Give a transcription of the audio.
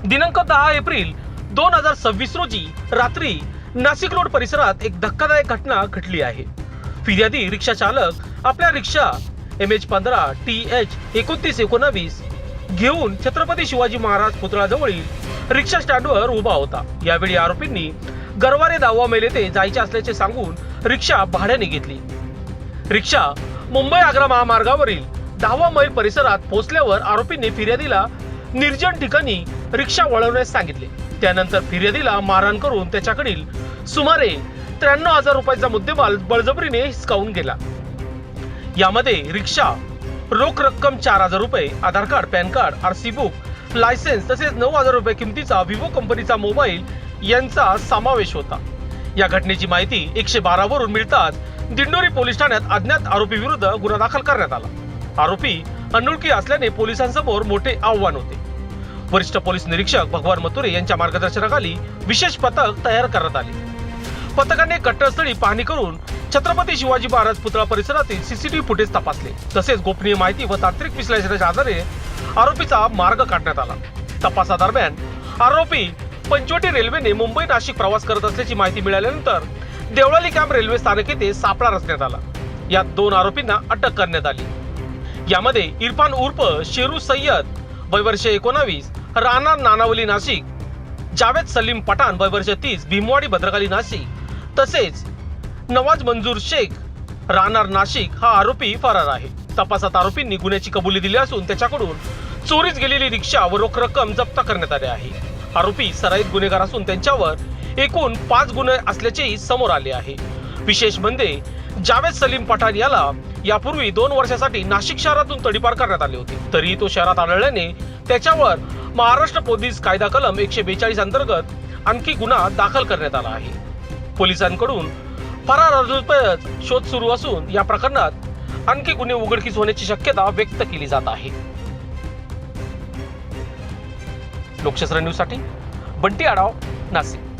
दिनांक 10 एप्रिल 2026 रोजी रात्री नाशिक रोड परिसरात एक धक्कादायक घटना घडली आहे। फिर्यादी रिक्षा चालक आपल्या रिक्षा MH15 TH 2919 घेऊन छत्रपती शिवाजी महाराज पुतळ्याजवळील रिक्षा स्टँडवर उभा होता। यावेळी आरोपींनी गरवारे दावा मेल येथे जायचे असल्याचे सांगून रिक्षा भाड्याने घेतली। रिक्षा मुंबई आग्रा महामार्गावरील 10 मैल परिसरात पोहोचल्यावर आरोपींनी फिर्यादीला निर्जन ठिकाणी रिक्षा वळवण्यास सांगितले। त्यानंतर फिर्यादीला मारहाण करून त्याच्याकडील सुमारे 93,000 रुपयाचा मुद्देमाल बळजबरीने हिसकावून गेला। यामध्ये रिक्षा, रोख रक्कम 4,000 रुपये, Aadhaar card, PAN card, RC book, licence तसेच 9,000 रुपये किमतीचा विवो कंपनीचा मोबाईल यांचा समावेश होता। या घटनेची माहिती 112 वरून मिळताच दिंडोरी पोलीस ठाण्यात अज्ञात आरोपी विरुद्ध गुन्हा दाखल करण्यात आला। आरोपी अनोळखी असल्याने पोलिसांसमोर मोठे आव्हान होते। वरिष्ठ पोलीस निरीक्षक भगवान मथुरे यांच्या मार्गदर्शनाखाली विशेष पथक तयार करण्यात आले। पथकाने घटनास्थळी पाहणी करून छत्रपती शिवाजी महाराज पुतळा परिसरातील CCTV फुटेज तपासले। तसेच गोपनीय माहिती व तांत्रिक विश्लेषणाच्या आधारे आरोपीचा मार्ग काढण्यात आला। तपासादरम्यान आरोपी पंचवटी रेल्वेने मुंबई नाशिक प्रवास करत असल्याची माहिती मिळाल्यानंतर देवळाली कॅम्प रेल्वे स्थानक येथे सापळा रचण्यात आला। यात 2 आरोपींना अटक करण्यात आली। यामध्ये इरफान उर्फ शेरू सय्यद वय वर्ष 19, राहणार नानावली नाशिक, जावेद सलीम पठाण वय वर्ष 30, भीमवाडी भद्रकाली नाशिक तसेच नवाज मंजूर शेख राहणार नाशिक हा आरोपी फरार आहे। तपासात आरोपींनी गुन्ह्याची कबुली दिली असून त्याच्याकडून चोरीस गेलेली रिक्षा व रोख रक्कम जप्त करण्यात आली आहे। आरोपी सराईत गुन्हेगार असून त्यांच्यावर एकूण 5 गुन्हे असल्याचेही समोर आले आहे। विशेष म्हणजे जावेद सलीम पठाण याला यापूर्वी 2 वर्षासाठी नाशिक शहरातून तडीपार करण्यात आले होते। तरीही तो शहरात आढळल्याने त्याच्यावर महाराष्ट्र पोलीस कायदा कलम 142 अंतर्गत आणखी गुन्हा दाखल करण्यात आला आहे। पोलिसांकडून फरार आरोपीचा शोध सुरू असून या प्रकरणात आणखी गुन्हे उघडकीस होण्याची शक्यता व्यक्त केली जात आहे। लोकशास्त्र न्यूज साठी बंटी आढाव, नाशिक।